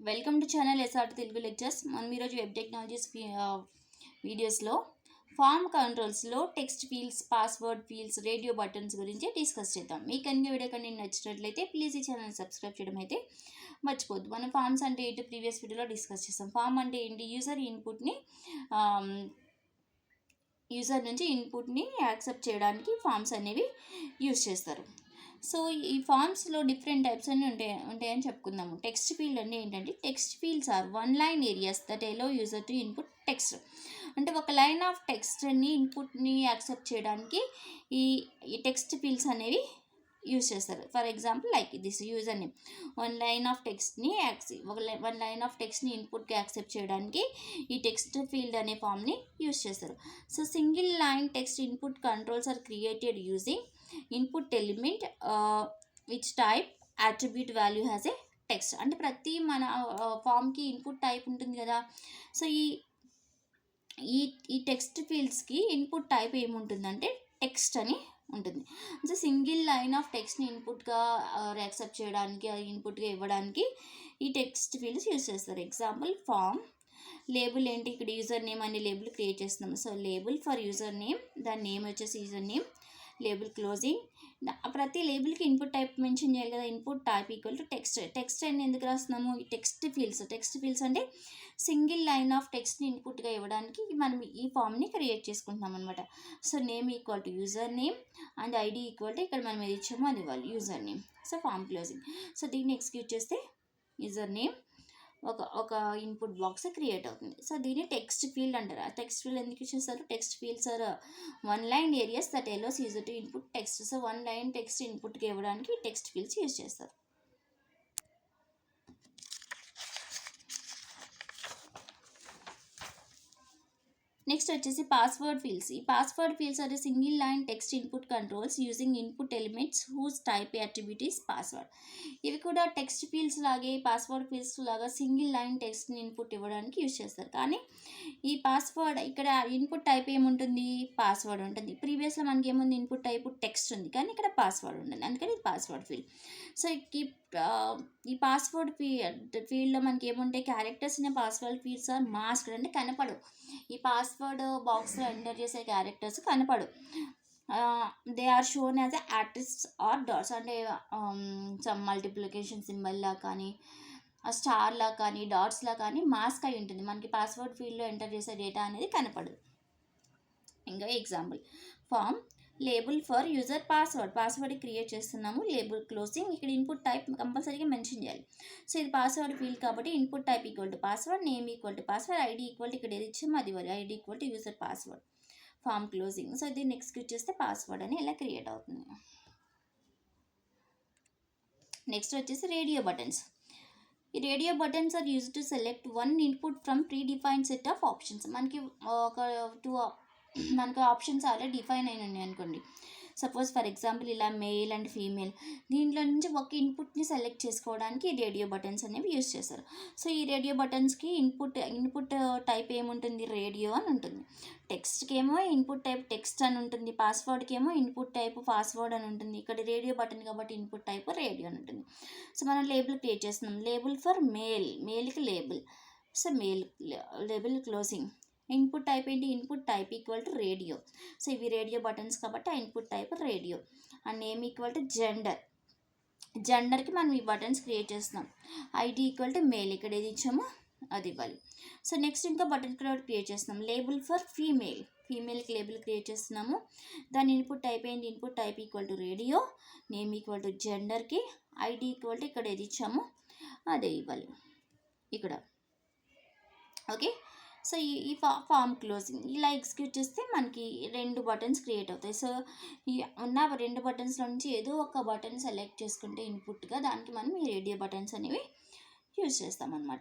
Welcome to channel SRT Telugu Lectures. మనం ఈరోజు web technologies వీడియోస్లో ఫామ్ కంట్రోల్స్లో text fields, password fields, radio buttons గురించి డిస్కస్ చేద్దాం. మీకు కనుక వీడియో కానీ నచ్చినట్లయితే ప్లీజ్ ఈ ఛానల్ సబ్స్క్రైబ్ చేయడం అయితే మర్చిపోద్దు. మనం ఫామ్స్ అంటే ఏంటి ప్రీవియస్ వీడియోలో డిస్కస్ చేస్తాం. ఫామ్ అంటే ఏంటి? యూజర్ ఇన్పుట్ని యూజర్ నుంచి ఇన్పుట్ని యాక్సెప్ట్ చేయడానికి ఫామ్స్ అనేవి యూజ్ చేస్తారు. సో ఈ ఫామ్స్లో డిఫరెంట్ టైప్స్ అన్నీ ఉంటాయని చెప్పుకుందాము. టెక్స్ట్ ఫీల్డ్ అంటే ఏంటంటే text fields are one line areas that allow user to input text. అంటే ఒక లైన్ ఆఫ్ టెక్స్ట్ని ఇన్పుట్ని యాక్సెప్ట్ చేయడానికి ఈ టెక్స్ట్ ఫీల్డ్స్ అనేవి యూజ్ చేస్తారు. For example like this user name one line of టెక్స్ట్ని ఇన్పుట్కి యాక్సెప్ట్ చేయడానికి ఈ టెక్స్ట్ ఫీల్డ్ అనే ఫామ్ని యూజ్ చేస్తారు. So single line text input controls are created using input element which type attribute value has a text. అంటే ప్రతి మన ఫామ్కి ఇన్పుట్ టైప్ ఉంటుంది కదా. సో ఈ టెక్స్ట్ ఫీల్డ్స్కి ఇన్పుట్ టైప్ ఏముంటుందంటే టెక్స్ట్ అని ఉంటుంది. సో సింగిల్ లైన్ ఆఫ్ టెక్స్ట్ని ఇన్పుట్గా యాక్సెప్ట్ చేయడానికి ఇన్పుట్గా ఇవ్వడానికి ఈ టెక్స్ట్ ఫీల్డ్స్ యూజ్ చేస్తారు. ఎగ్జాంపుల్ ఫామ్ లేబుల్ ఏంటి, ఇక్కడ యూజర్ నేమ్ అనే లేబుల్ క్రియేట్ చేస్తున్నాము. So label for user name, దాని నేమ్ వచ్చేసి యూజర్ నేమ్, లేబుల్ క్లోజింగ్. ప్రతి లేబుల్కి ఇన్పుట్ టైప్ మెన్షన్ చేయాలి కదా. Input type equal to text అని ఎందుకు రాస్తున్నాము? ఈ టెక్స్ట్ ఫీల్డ్స్ అంటే సింగిల్ లైన్ ఆఫ్ టెక్స్ట్ని ఇన్పుట్గా ఇవ్వడానికి మనం ఈ ఫామ్ని క్రియేట్ చేసుకుంటున్నాం అనమాట. So name equal to user name and ID equal to ఇక్కడ మనం ఏది ఇచ్చామో అది ఇవ్వాలి, user name. So form closing. So దీన్ని ఎగ్జిక్యూట్ చేస్తే యూజర్ నేమ్ ఒక ఇన్పుట్ బాక్స్ క్రియేట్ అవుతుంది. సో దీన్ని టెక్స్ట్ ఫీల్డ్ అంటారు. ఆ టెక్స్ట్ ఫీల్డ్ ఎందుకు చేస్తారు? Text fields are one line areas that allows user to input text. So one line text ఇన్పుట్కి ఇవ్వడానికి టెక్స్ట్ ఫీల్డ్స్ యూజ్ చేస్తారు. నెక్స్ట్ వచ్చేసి పాస్వర్డ్ ఫీల్డ్స్. ఈ password fields are single line text input controls using input elements whose type attribute is password. ఇవి కూడా text fields లాగే password fields లాగా single line టెక్స్ట్ని input ఇవ్వడానికి యూజ్ చేస్తారు. కానీ ఈ పాస్వర్డ్ ఇక్కడ ఇన్పుట్ టైప్ ఏముంటుంది? పాస్వర్డ్ ఉంటుంది. ప్రీవియస్లో మనకి ఏముంది? ఇన్పుట్ టైప్ టెక్స్ట్ ఉంది, కానీ ఇక్కడ పాస్వర్డ్ ఉంటుంది, అందుకని ఇది పాస్వర్డ్ ఫీల్డ్. సో ఈ పాస్వర్డ్ ఫీల్డ్లో మనకి ఏముంటాయి? క్యారెక్టర్స్ అనే పాస్వర్డ్ ఫీల్డ్స్ ఆర్ మాస్క్డ్, అంటే కనపడవు. ఈ పాస్వర్డ్ బాక్స్లో ఎంటర్ చేసే క్యారెక్టర్స్ కనపడు. They are shown as a ఆర్టిస్ట్ ఆర్ డాట్స్, అంటే సమ్ మల్టిప్లికేషన్ సింబల్లా కానీ స్టార్లా కానీ డాట్స్లా కానీ మాస్క్ అయి ఉంటుంది. మనకి పాస్వర్డ్ ఫీల్డ్లో ఎంటర్ చేసే డేటా అనేది కనపడదు. ఇంకా example form label for user password create చేస్తున్నాము. లేబుల్ క్లోజింగ్, ఇక్కడ ఇన్పుట్ టైప్ కంపల్సరీగా మెన్షన్ చేయాలి. సో ఇది పాస్వర్డ్ ఫీల్డ్ కాబట్టి input type equal to password, name equal to password, ID equal to ఇక్కడ ఏది ఇచ్చామో అది వరకు, ID equal to user password. Form closing. So దీన్ని ఎగ్జిక్యూట్ చేస్తే పాస్వర్డ్ అని ఇలా క్రియేట్ అవుతుంది. నెక్స్ట్ వచ్చేసి రేడియో బటన్స్. ఈ radio buttons are use to select one input from pre defined set of options. మనకి మనకు ఆప్షన్స్ ఆల్రెడీ డిఫైన్ అయిన ఉన్నాయి అనుకోండి. సపోజ్ ఫర్ ఎగ్జాంపుల్ ఇలా మేల్ అండ్ ఫీమేల్, దీంట్లో నుంచి ఒక ఇన్పుట్ని సెలెక్ట్ చేసుకోవడానికి రేడియో బటన్స్ అనేవి యూజ్ చేస్తారు. సో ఈ రేడియో బటన్స్కి ఇన్పుట్ టైప్ ఏముంటుంది? రేడియో అని ఉంటుంది. టెక్స్ట్కి ఏమో ఇన్పుట్ టైప్ టెక్స్ట్ అని ఉంటుంది, పాస్వర్డ్కి ఏమో ఇన్పుట్ టైప్ పాస్వర్డ్ అని ఉంటుంది. ఇక్కడ రేడియో బటన్ కాబట్టి ఇన్పుట్ టైప్ రేడియో అని ఉంటుంది. సో మనం లేబుల్ క్రియేట్ చేస్తున్నాం. లేబుల్ ఫర్ మేల్కి label. So label closing. Input type ఏంటి? Input type equal to radio. So ఇవి రేడియో బటన్స్ కాబట్టి ఆ input type radio. And name equal to జెండర్కి మనం ఈ బటన్స్ క్రియేట్ చేస్తున్నాం. ఐడి ఈక్వల్ టు మేల్, ఇక్కడ ఏది ఇచ్చామో అది ఇవ్వాలి. సో నెక్స్ట్ ఇంకా బటన్ క్రియేట్ చేస్తున్నాం. లేబుల్ ఫర్ ఫీమేల్కి లేబుల్ క్రియేట్ చేస్తున్నాము. దాని ఇన్పుట్ టైప్ ఏంటి? Input type equal to radio, name equal to జెండర్కి, ఐడి ఈక్వల్ టు ఇక్కడ ఏది ఇచ్చామో అదే ఇవ్వాలి ఇక్కడ. ఓకే. సో ఈ ఫామ్ క్లోజింగ్ ఇలా ఎగ్జిక్యూట్ చేస్తే మనకి 2 బటన్స్ క్రియేట్ అవుతాయి. సో ఈ ఉన్న 2 బటన్స్లో నుంచి ఏదో ఒక బటన్ సెలెక్ట్ చేసుకుంటే ఇన్పుట్గా దానికి మనం ఈ రేడియో బటన్స్ అనేవి యూజ్ చేస్తామన్నమాట.